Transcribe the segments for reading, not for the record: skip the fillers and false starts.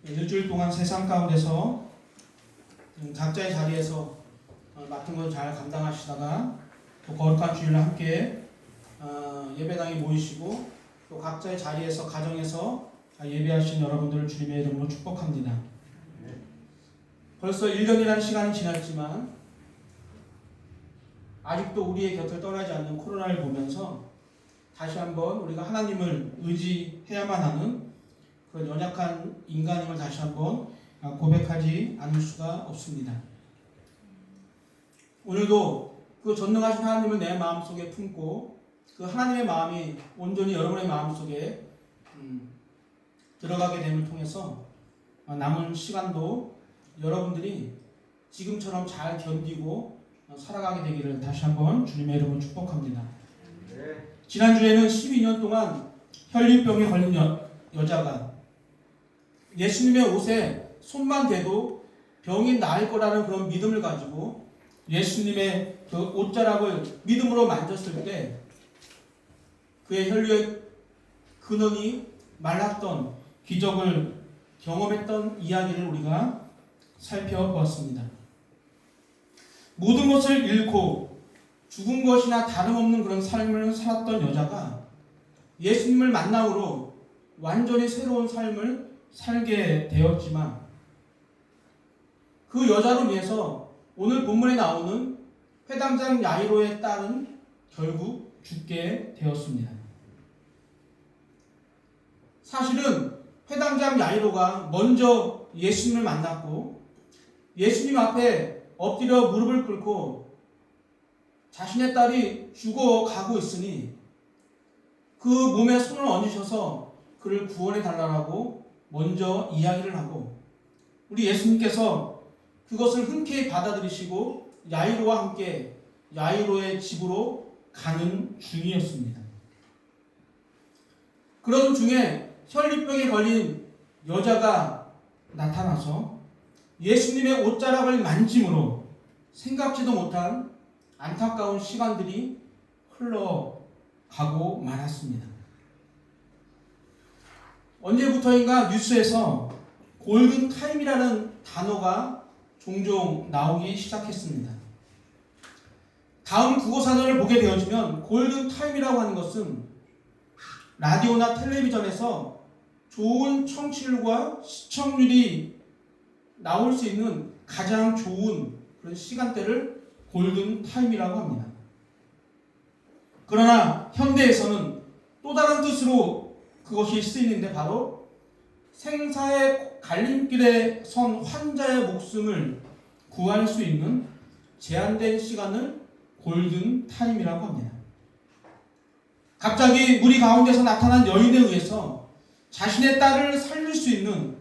일주일 동안 세상 가운데서 각자의 자리에서 맡은 걸 잘 감당하시다가 또 거룩한 주일날 함께 예배당에 모이시고 또 각자의 자리에서 가정에서 예배하신 여러분들을 주님의 이름으로 축복합니다. 벌써 1년이라는 시간이 지났지만 아직도 우리의 곁을 떠나지 않는 코로나를 보면서 다시 한번 우리가 하나님을 의지해야만 하는 그런 연약한 인간임을 다시 한번 고백하지 않을 수가 없습니다. 오늘도 그 전능하신 하나님을 내 마음속에 품고 그 하나님의 마음이 온전히 여러분의 마음속에 들어가게 됨을 통해서 남은 시간도 여러분들이 지금처럼 잘 견디고 살아가게 되기를 다시 한번 주님의 이름으로 축복합니다. 지난주에는 12년 동안 혈류병에 걸린 여자가 예수님의 옷에 손만 대도 병이 나을 거라는 그런 믿음을 가지고 예수님의 그 옷자락을 믿음으로 만졌을 때 그의 혈류의 근원이 말랐던 기적을 경험했던 이야기를 우리가 살펴보았습니다. 모든 것을 잃고 죽은 것이나 다름없는 그런 삶을 살았던 여자가 예수님을 만남으로 완전히 새로운 삶을 살게 되었지만 그 여자로 인해서 오늘 본문에 나오는 회당장 야이로의 딸은 결국 죽게 되었습니다. 사실은 회당장 야이로가 먼저 예수님을 만났고 예수님 앞에 엎드려 무릎을 꿇고 자신의 딸이 죽어가고 있으니 그 몸에 손을 얹으셔서 그를 구원해 달라고 먼저 이야기를 하고 우리 예수님께서 그것을 흔쾌히 받아들이시고 야이로와 함께 야이로의 집으로 가는 중이었습니다. 그런 중에 혈류병에 걸린 여자가 나타나서 예수님의 옷자락을 만짐으로 생각지도 못한 안타까운 시간들이 흘러가고 말았습니다. 언제부터인가 뉴스에서 골든타임이라는 단어가 종종 나오기 시작했습니다. 다음 국어사전을 보게 되어지면 골든타임이라고 하는 것은 라디오나 텔레비전에서 좋은 청취율과 시청률이 나올 수 있는 가장 좋은 그런 시간대를 골든타임이라고 합니다. 그러나 현대에서는 또 다른 뜻으로 그것이 쓰이는데 바로 생사의 갈림길에 선 환자의 목숨을 구할 수 있는 제한된 시간을 골든타임이라고 합니다. 갑자기 우리 가운데서 나타난 여인에 의해서 자신의 딸을 살릴 수 있는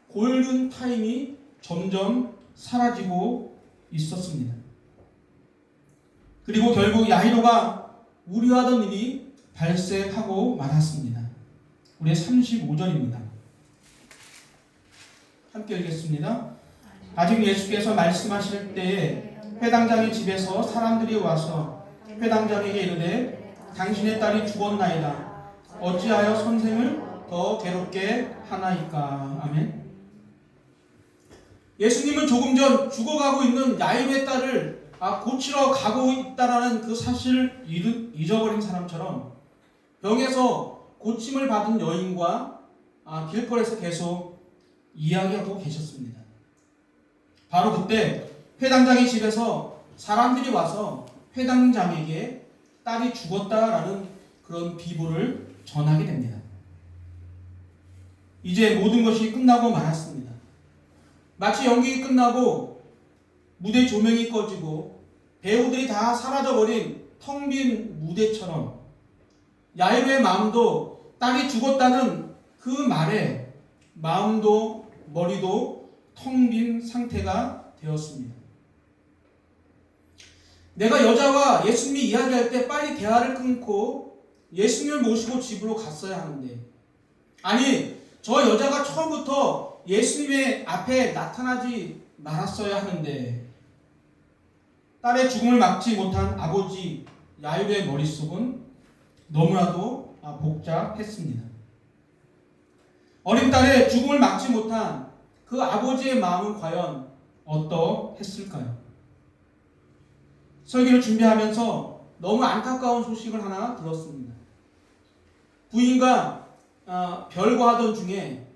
골든타임이 점점 사라지고 있었습니다. 그리고 결국 야이로가 우려하던 일이 발생하고 말았습니다. 우리 35절입니다. 함께 읽겠습니다. 아직 예수께서 말씀하실 때에 회당장의 집에서 사람들이 와서 회당장에게 이르되 당신의 딸이 죽었나이다. 어찌하여 선생을 더 괴롭게 하나이까. 아멘. 예수님은 조금 전 죽어가고 있는 야이로의 딸을 고치러 가고 있다라는 그 사실을 잊어버린 사람처럼 병에서 고침을 받은 여인과 길거리에서 계속 이야기하고 계셨습니다. 바로 그때 회당장의 집에서 사람들이 와서 회당장에게 딸이 죽었다라는 그런 비보를 전하게 됩니다. 이제 모든 것이 끝나고 말았습니다. 마치 연극이 끝나고 무대 조명이 꺼지고 배우들이 다 사라져버린 텅 빈 무대처럼 야이로의 마음도 딸이 죽었다는 그 말에 마음도 머리도 텅 빈 상태가 되었습니다. 내가 여자와 예수님이 이야기할 때 빨리 대화를 끊고 예수님을 모시고 집으로 갔어야 하는데 아니 저 여자가 처음부터 예수님의 앞에 나타나지 말았어야 하는데 딸의 죽음을 막지 못한 아버지 야이로의 머릿속은 너무나도 복잡했습니다. 어린 딸의 죽음을 막지 못한 그 아버지의 마음은 과연 어떠했을까요? 설교를 준비하면서 너무 안타까운 소식을 하나 들었습니다. 부인과 별거하던 중에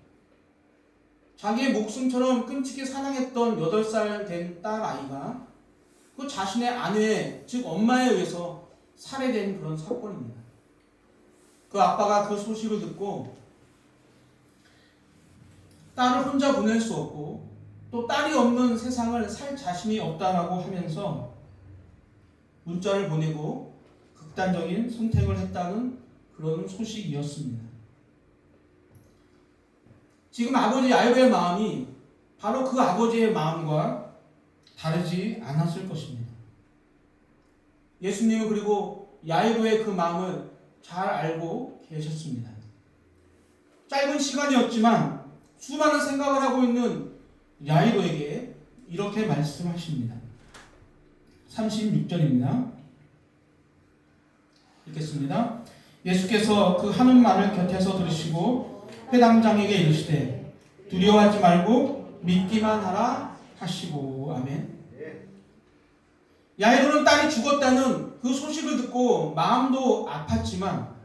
자기의 목숨처럼 끔찍히 사랑했던 8살 된 딸 아이가 그 자신의 아내, 즉 엄마에 의해서 살해된 그런 사건입니다. 그 아빠가 그 소식을 듣고 딸을 혼자 보낼 수 없고 또 딸이 없는 세상을 살 자신이 없다라고 하면서 문자를 보내고 극단적인 선택을 했다는 그런 소식이었습니다. 지금 아버지 야이로의 마음이 바로 그 아버지의 마음과 다르지 않았을 것입니다. 예수님은 그리고 야이로의 그 마음을 잘 알고 계셨습니다. 짧은 시간이었지만 수많은 생각을 하고 있는 야이로에게 이렇게 말씀하십니다. 36절입니다. 읽겠습니다. 예수께서 그 하는 말을 곁에서 들으시고 회당장에게 이르시되 두려워하지 말고 믿기만 하라 하시고. 아멘. 야이로는 딸이 죽었다는 그 소식을 듣고 마음도 아팠지만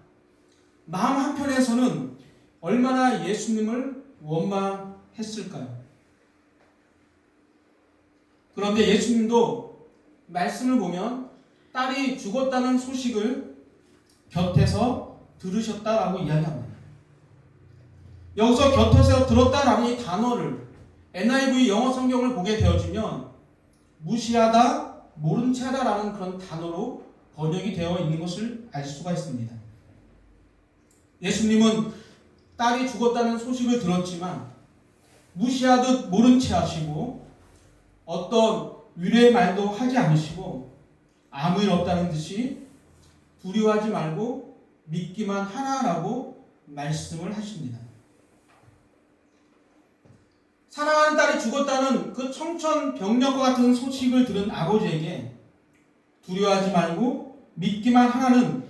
마음 한편에서는 얼마나 예수님을 원망했을까요? 그런데 예수님도 말씀을 보면 딸이 죽었다는 소식을 곁에서 들으셨다라고 이야기합니다. 여기서 곁에서 들었다라는 이 단어를 NIV 영어 성경을 보게 되어지면 무시하다, 모른 채 하다라는 그런 단어로 번역이 되어 있는 것을 알 수가 있습니다. 예수님은 딸이 죽었다는 소식을 들었지만 무시하듯 모른 채 하시고 어떤 위로의 말도 하지 않으시고 아무 일 없다는 듯이 두려워하지 말고 믿기만 하라라고 말씀을 하십니다. 사랑하는 딸이 죽었다는 그 청천벽력과 같은 소식을 들은 아버지에게 두려워하지 말고 믿기만 하라는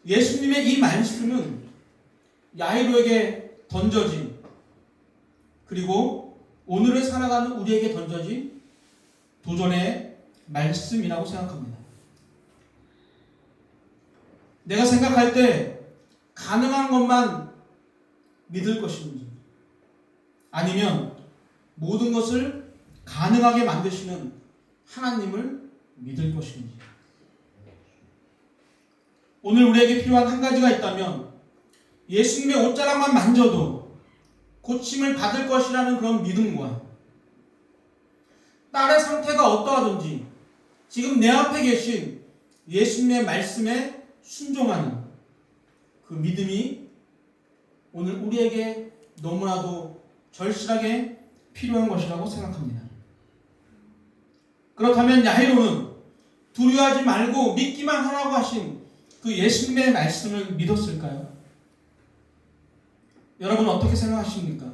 예수님의 이 말씀은 야이로에게 던져진, 그리고 오늘을 살아가는 우리에게 던져진 도전의 말씀이라고 생각합니다. 내가 생각할 때 가능한 것만 믿을 것인지, 아니면 모든 것을 가능하게 만드시는 하나님을 믿을 것인지. 오늘 우리에게 필요한 한 가지가 있다면 예수님의 옷자락만 만져도 고침을 받을 것이라는 그런 믿음과 딸의 상태가 어떠하든지 지금 내 앞에 계신 예수님의 말씀에 순종하는 그 믿음이 오늘 우리에게 너무나도 절실하게 필요한 것이라고 생각합니다. 그렇다면 야이로는 두려워하지 말고 믿기만 하라고 하신 그 예수님의 말씀을 믿었을까요? 여러분 어떻게 생각하십니까?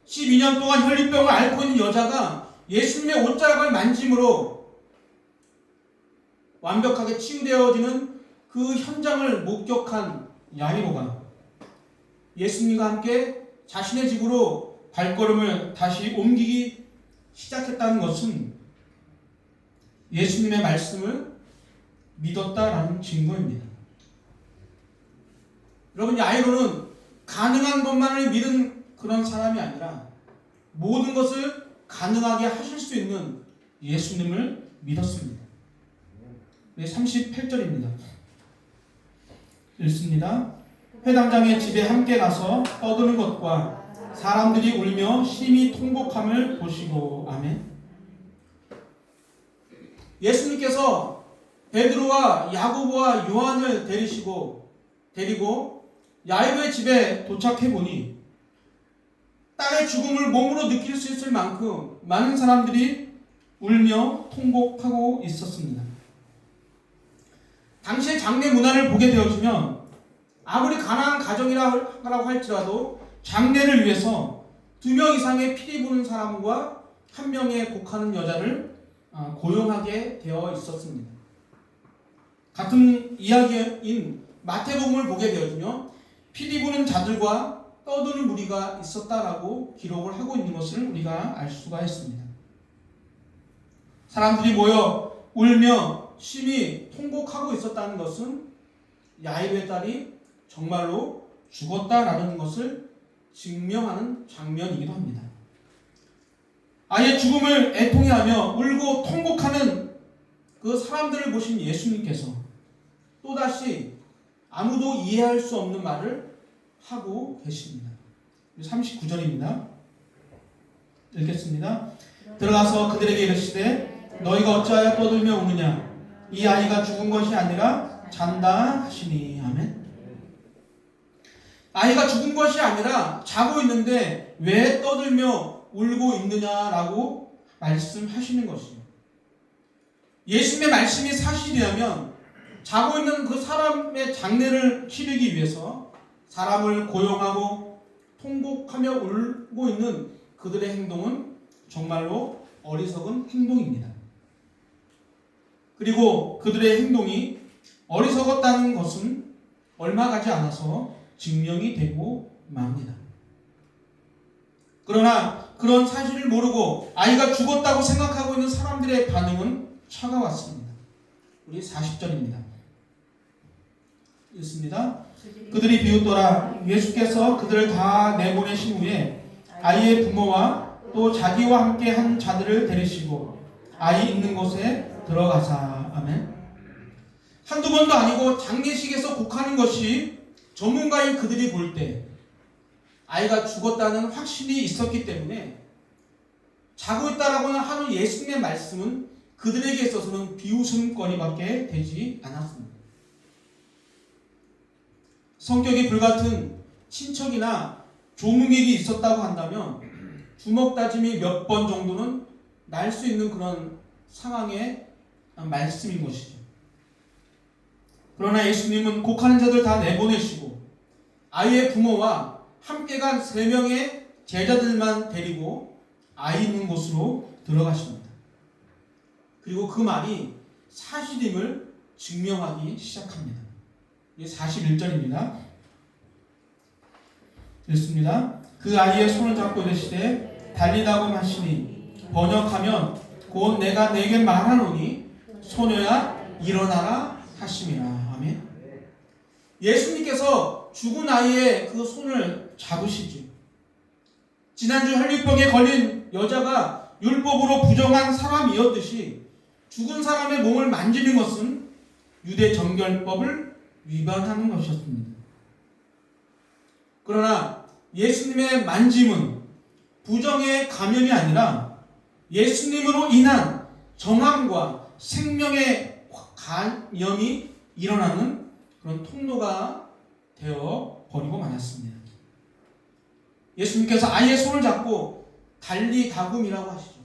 12년 동안 혈류병을 앓고 있는 여자가 예수님의 옷자락을 만짐으로 완벽하게 치유되어지는 그 현장을 목격한 야이로가 예수님과 함께 자신의 집으로 발걸음을 다시 옮기기 시작했다는 것은 예수님의 말씀을 믿었다라는 증거입니다. 여러분, 야이로는 가능한 것만을 믿은 그런 사람이 아니라 모든 것을 가능하게 하실 수 있는 예수님을 믿었습니다. 38절입니다. 읽습니다. 회당장의 집에 함께 가서 떠드는 것과 사람들이 울며 심히 통곡함을 보시고. 아멘. 예수님께서 베드로와 야고보와 요한을 데리고 야이로의 집에 도착해 보니 딸의 죽음을 몸으로 느낄 수 있을 만큼 많은 사람들이 울며 통곡하고 있었습니다. 당시의 장례 문화를 보게 되어지면 아무리 가난한 가정이라고 할지라도 장례를 위해서 2명 이상의 피리 부는 사람과 1명의 곡하는 여자를 고용하게 되어 있었습니다. 같은 이야기인 마태복음을 보게 되어지면 피리 부는 자들과 떠드는 무리가 있었다라고 기록을 하고 있는 것을 우리가 알 수가 있습니다. 사람들이 모여 울며 심히 통곡하고 있었다는 것은 야이로의 딸이 정말로 죽었다라는 것을 증명하는 장면이기도 합니다. 아이의 죽음을 애통해하며 울고 통곡하는 그 사람들을 보신 예수님께서 또다시 아무도 이해할 수 없는 말을 하고 계십니다. 39절입니다. 읽겠습니다. 들어가서 그들에게 이르시되 너희가 어찌하여 떠들며 우느냐 이 아이가 죽은 것이 아니라 잔다 하시니. 아멘. 아이가 죽은 것이 아니라 자고 있는데 왜 떠들며 울고 있느냐라고 말씀하시는 것이에요. 예수님의 말씀이 사실이라면 자고 있는 그 사람의 장례를 치르기 위해서 사람을 고용하고 통곡하며 울고 있는 그들의 행동은 정말로 어리석은 행동입니다. 그리고 그들의 행동이 어리석었다는 것은 얼마 가지 않아서 증명이 되고 맙니다. 그러나 그런 사실을 모르고 아이가 죽었다고 생각하고 있는 사람들의 반응은 차가웠습니다. 우리 40절입니다. 읽습니다. 그들이 비웃더라. 예수께서 그들을 다 내보내신 후에 아이의 부모와 또 자기와 함께 한 자들을 데리시고 아이 있는 곳에 들어가사. 아멘. 한두 번도 아니고 장례식에서 곡하는 것이 전문가인 그들이 볼 때 아이가 죽었다는 확신이 있었기 때문에 자고 있다라고 하는 예수님의 말씀은 그들에게 있어서는 비웃음거리밖에 되지 않았습니다. 성격이 불같은 친척이나 조문객이 있었다고 한다면 주먹 다짐이 몇 번 정도는 날 수 있는 그런 상황의 말씀인 것이죠. 그러나 예수님은 곡하는 자들 다 내보내시고 아이의 부모와 함께 간 3명의 제자들만 데리고 아이 있는 곳으로 들어가십니다. 그리고 그 말이 사실임을 증명하기 시작합니다. 이게 41절입니다. 읽습니다. 그 아이의 손을 잡고 이르시되 달리다고 하시니 번역하면 곧 내가 네게 말하노니 소녀야 일어나라 하심이라. 아멘. 예수님께서 죽은 아이의 그 손을 잡으시지. 지난주 혈류병에 걸린 여자가 율법으로 부정한 사람이었듯이 죽은 사람의 몸을 만지는 것은 유대 정결법을 위반하는 것이었습니다. 그러나 예수님의 만짐은 부정의 감염이 아니라 예수님으로 인한 정함과 생명의 감염이 일어나는 그런 통로가 되어 버리고 말았습니다. 예수님께서 아이의 손을 잡고 달리다굼이라고 하시죠.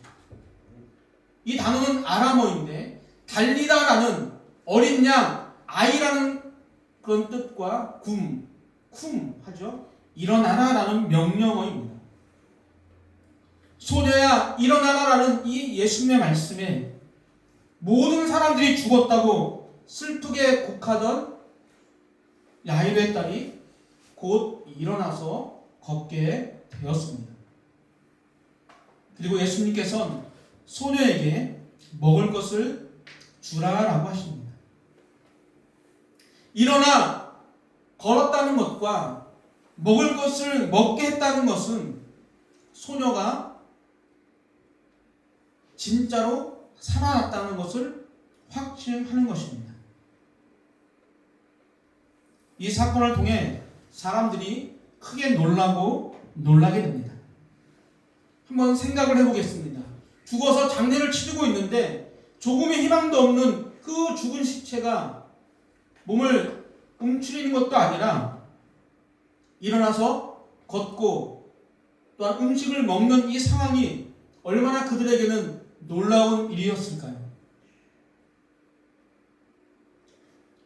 이 단어는 아람어인데 달리다라는 어린 양, 아이라는 그런 뜻과 쿰 하죠. 일어나라라는 명령어입니다. 소녀야 일어나라라는 이 예수님의 말씀에 모든 사람들이 죽었다고 슬프게 곡하던 야이로의 딸이 곧 일어나서 걷게 되었습니다. 그리고 예수님께서는 소녀에게 먹을 것을 주라라고 하십니다. 일어나 걸었다는 것과 먹을 것을 먹게 했다는 것은 소녀가 진짜로 살아났다는 것을 확증하는 것입니다. 이 사건을 통해 사람들이 크게 놀라게 됩니다. 한번 생각을 해보겠습니다. 죽어서 장례를 치르고 있는데 조금의 희망도 없는 그 죽은 시체가 몸을 움츠리는 것도 아니라 일어나서 걷고 또한 음식을 먹는 이 상황이 얼마나 그들에게는 놀라운 일이었을까요?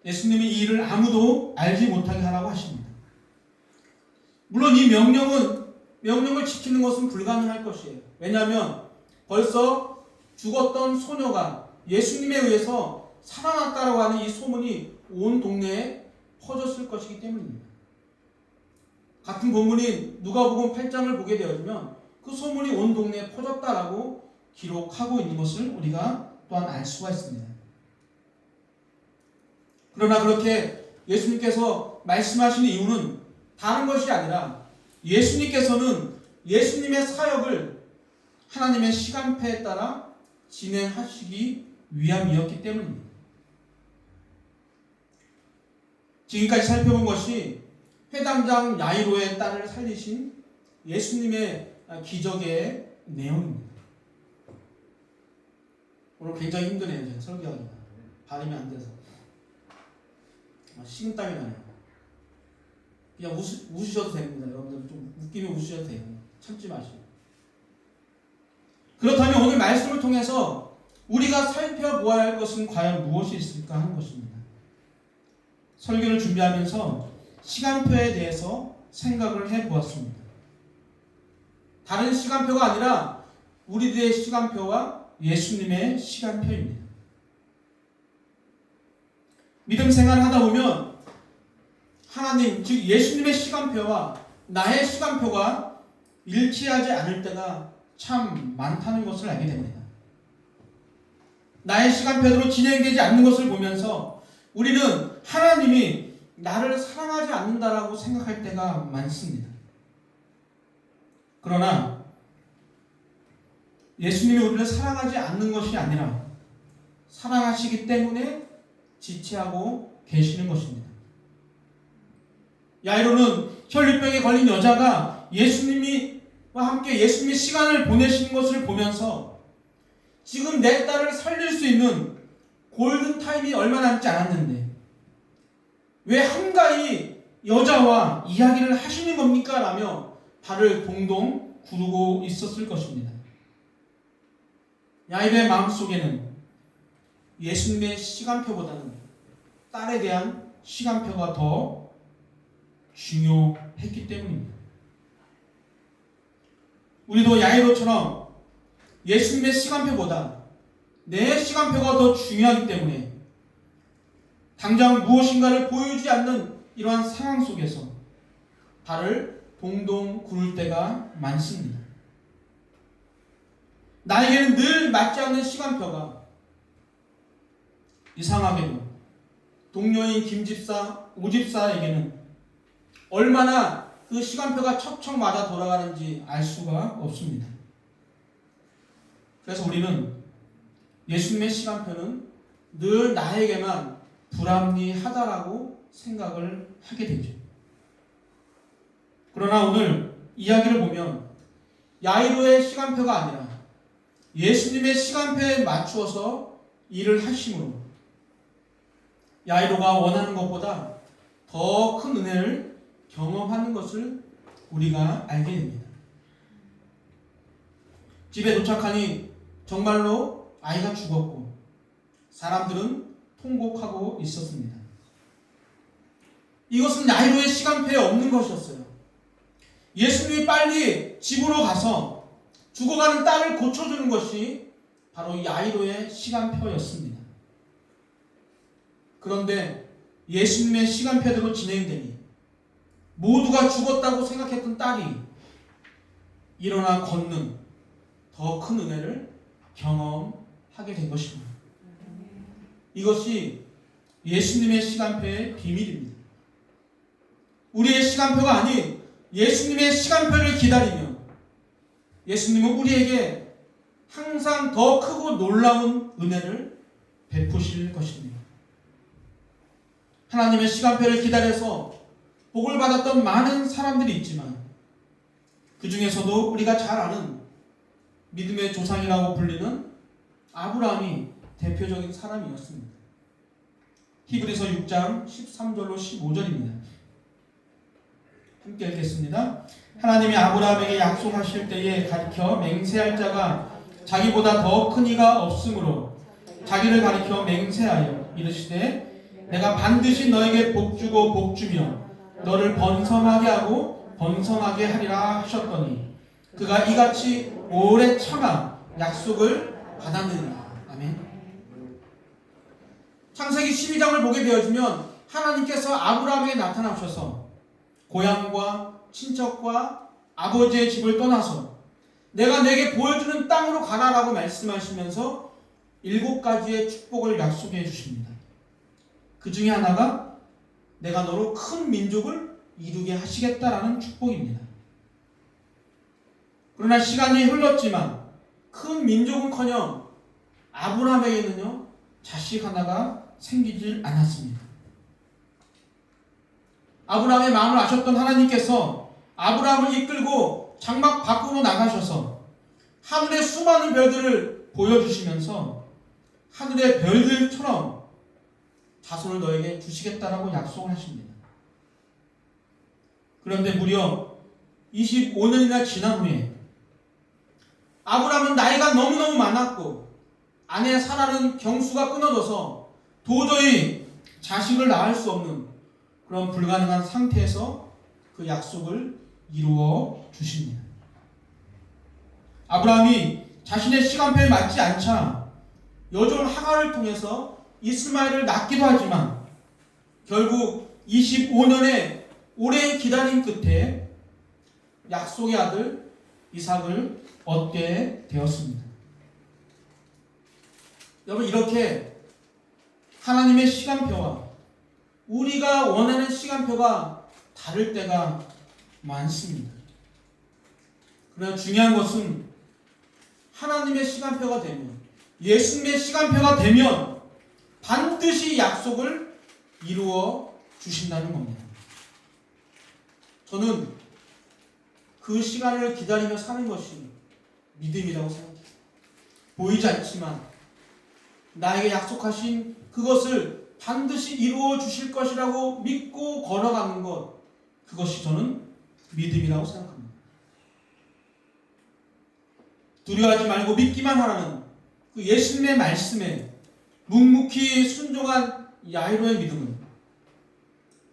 예수님이 이 일을 아무도 알지 못하게 하라고 하십니다. 물론 이 명령을 지키는 것은 불가능할 것이에요. 왜냐하면 벌써 죽었던 소녀가 예수님에 의해서 살아났다라고 하는 이 소문이 온 동네에 퍼졌을 것이기 때문입니다. 같은 본문인 누가복음 8장을 보게 되어지면 그 소문이 온 동네에 퍼졌다라고 기록하고 있는 것을 우리가 또한 알 수가 있습니다. 그러나 그렇게 예수님께서 말씀하시는 이유는 다른 것이 아니라 예수님께서는 예수님의 사역을 하나님의 시간표에 따라 진행하시기 위함이었기 때문입니다. 지금까지 살펴본 것이 회당장 야이로의 딸을 살리신 예수님의 기적의 내용입니다. 오늘 굉장히 힘드네요. 제가 설교하기가 발음이 안 돼서 식은땀이 나네요. 그냥 웃으셔도 됩니다. 여러분들 좀 웃기면 웃으셔도 돼요. 참지 마시고. 그렇다면 오늘 말씀을 통해서 우리가 살펴보아야 할 것은 과연 무엇이 있을까 하는 것입니다. 설교를 준비하면서 시간표에 대해서 생각을 해보았습니다. 다른 시간표가 아니라 우리들의 시간표와 예수님의 시간표입니다. 믿음 생활을 하다 보면 하나님, 즉 예수님의 시간표와 나의 시간표가 일치하지 않을 때가 참 많다는 것을 알게 됩니다. 나의 시간표대로 진행되지 않는 것을 보면서 우리는 하나님이 나를 사랑하지 않는다라고 생각할 때가 많습니다. 그러나 예수님이 우리를 사랑하지 않는 것이 아니라 사랑하시기 때문에 지체하고 계시는 것입니다. 야이로는 혈류병에 걸린 여자가 예수님과 함께 예수님의 시간을 보내시는 것을 보면서 지금 내 딸을 살릴 수 있는 골든타임이 얼마 남지 않았는데 왜 한가히 여자와 이야기를 하시는 겁니까? 라며 발을 동동 구르고 있었을 것입니다. 야이로의 마음속에는 예수님의 시간표보다는 딸에 대한 시간표가 더 중요했기 때문입니다. 우리도 야이로처럼 예수님의 시간표보다 내 시간표가 더 중요하기 때문에 당장 무엇인가를 보여주지 않는 이러한 상황 속에서 발을 동동 구를 때가 많습니다. 나에게는 늘 맞지 않는 시간표가 이상하게도 동료인 김집사, 오집사에게는 얼마나 그 시간표가 척척 맞아 돌아가는지 알 수가 없습니다. 그래서 우리는 예수님의 시간표는 늘 나에게만 불합리하다라고 생각을 하게 되죠. 그러나 오늘 이야기를 보면 야이로의 시간표가 아니라 예수님의 시간표에 맞추어서 일을 하심으로 야이로가 원하는 것보다 더 큰 은혜를 경험하는 것을 우리가 알게 됩니다. 집에 도착하니 정말로 아이가 죽었고 사람들은 통곡하고 있었습니다. 이것은 야이로의 시간표에 없는 것이었어요. 예수님이 빨리 집으로 가서 죽어가는 딸을 고쳐주는 것이 바로 야이로의 시간표였습니다. 그런데 예수님의 시간표대로 진행되니 모두가 죽었다고 생각했던 딸이 일어나 걷는 더 큰 은혜를 경험하게 된 것입니다. 이것이 예수님의 시간표의 비밀입니다. 우리의 시간표가 아닌 예수님의 시간표를 기다리며 예수님은 우리에게 항상 더 크고 놀라운 은혜를 베푸실 것입니다. 하나님의 시간표를 기다려서 복을 받았던 많은 사람들이 있지만 그 중에서도 우리가 잘 아는 믿음의 조상이라고 불리는 아브라함이 대표적인 사람이었습니다. 히브리서 6장 13절로 15절입니다. 함께 읽겠습니다. 하나님이 아브라함에게 약속하실 때에 가리켜 맹세할 자가 자기보다 더 큰 이가 없으므로 자기를 가리켜 맹세하여 이르시되 내가 반드시 너에게 복주고 복주며 너를 번성하게 하고 번성하게 하리라 하셨더니 그가 이같이 오래 참아 약속을 받았느니라. 아멘. 창세기 12장을 보게 되어지면 하나님께서 아브라함에게 나타나셔서 고향과 친척과 아버지의 집을 떠나서 내가 내게 보여주는 땅으로 가라라고 말씀하시면서 7가지의 축복을 약속해 주십니다. 그 중에 하나가 내가 너로 큰 민족을 이루게 하시겠다라는 축복입니다. 그러나 시간이 흘렀지만 큰 민족은커녕 아브라함에게는요 자식 하나가 생기질 않았습니다. 아브라함의 마음을 아셨던 하나님께서 아브라함을 이끌고 장막 밖으로 나가셔서 하늘의 수많은 별들을 보여주시면서 하늘의 별들처럼 자손을 너에게 주시겠다라고 약속을 하십니다. 그런데 무려 25년이나 지난 후에 아브라함은 나이가 너무너무 많았고 아내 사라는 경수가 끊어져서 도저히 자식을 낳을 수 없는 그런 불가능한 상태에서 그 약속을 이루어 주십니다. 아브라함이 자신의 시간표에 맞지 않자 여종 하갈을 통해서 이스마엘을 낳기도 하지만 결국 25년의 오랜 기다림 끝에 약속의 아들 이삭을 얻게 되었습니다. 여러분, 이렇게 하나님의 시간표와 우리가 원하는 시간표가 다를 때가 많습니다. 그러나 중요한 것은 하나님의 시간표가 되면, 예수님의 시간표가 되면 반드시 약속을 이루어 주신다는 겁니다. 저는 그 시간을 기다리며 사는 것이 믿음이라고 생각해요. 보이지 않지만 나에게 약속하신 그것을 반드시 이루어 주실 것이라고 믿고 걸어가는 것, 그것이 저는 믿음이라고 생각합니다. 두려워하지 말고 믿기만 하라는 그 예수님의 말씀에 묵묵히 순종한 야이로의 믿음은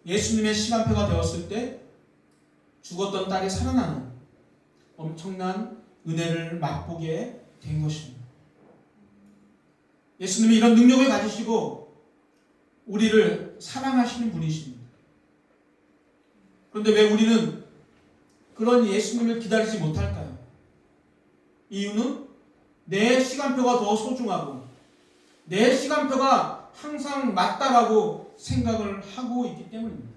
예수님의 시간표가 되었을 때 죽었던 딸이 살아나는 엄청난 은혜를 맛보게 된 것입니다. 예수님이 이런 능력을 가지시고 우리를 사랑하시는 분이십니다. 그런데 왜 우리는 그런 예수님을 기다리지 못할까요? 이유는 내 시간표가 더 소중하고 내 시간표가 항상 맞다라고 생각을 하고 있기 때문입니다.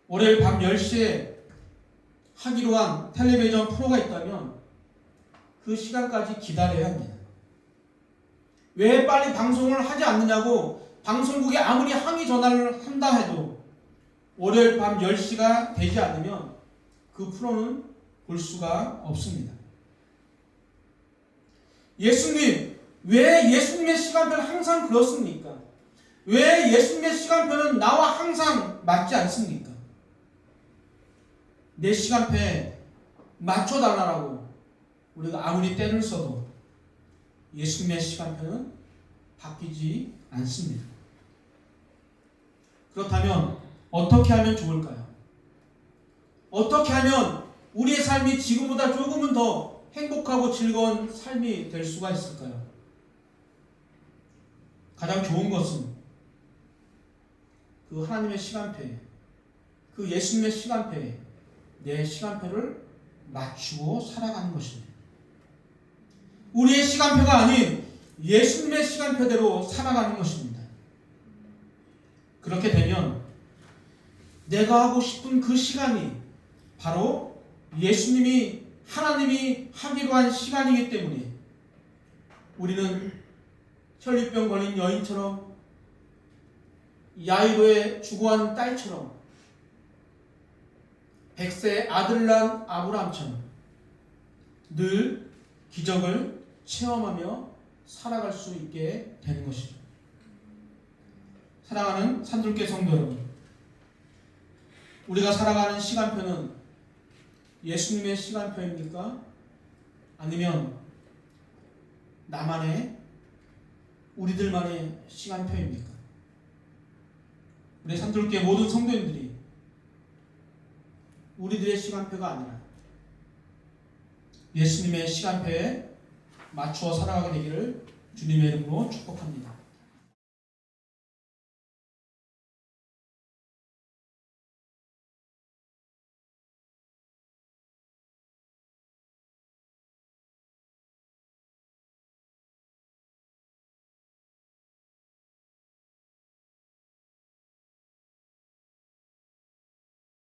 월요일 밤 10시에 하기로 한 텔레비전 프로가 있다면 그 시간까지 기다려야 합니다. 왜 빨리 방송을 하지 않느냐고 방송국에 아무리 항의 전화를 한다 해도 월요일 밤 10시가 되지 않으면 그 프로는 볼 수가 없습니다. 예수님, 왜 예수님의 시간표는 항상 그렇습니까? 왜 예수님의 시간표는 나와 항상 맞지 않습니까? 내 시간표에 맞춰달라고 우리가 아무리 때를 써도 예수님의 시간표는 바뀌지 않습니다. 그렇다면 어떻게 하면 좋을까요? 어떻게 하면 우리의 삶이 지금보다 조금은 더 행복하고 즐거운 삶이 될 수가 있을까요? 가장 좋은 것은 그 하나님의 시간표에, 그 예수님의 시간표에 내 시간표를 맞추고 살아가는 것입니다. 우리의 시간표가 아닌 예수님의 시간표대로 살아가는 것입니다. 그렇게 되면 내가 하고 싶은 그 시간이 바로 예수님이, 하나님이 하기로 한 시간이기 때문에 우리는 혈류병 걸린 여인처럼, 야이로의 죽어간 딸처럼, 100세 아들을 낳은 아브라함처럼 늘 기적을 체험하며 살아갈 수 있게 되는 것이죠. 사랑하는 산둘교 성도 여러분, 우리가 살아가는 시간표는 예수님의 시간표입니까? 아니면 나만의, 우리들만의 시간표입니까? 우리 산둘교의 모든 성도님들이 우리들의 시간표가 아니라 예수님의 시간표에 맞추어 살아가게 되기를 주님의 이름으로 축복합니다.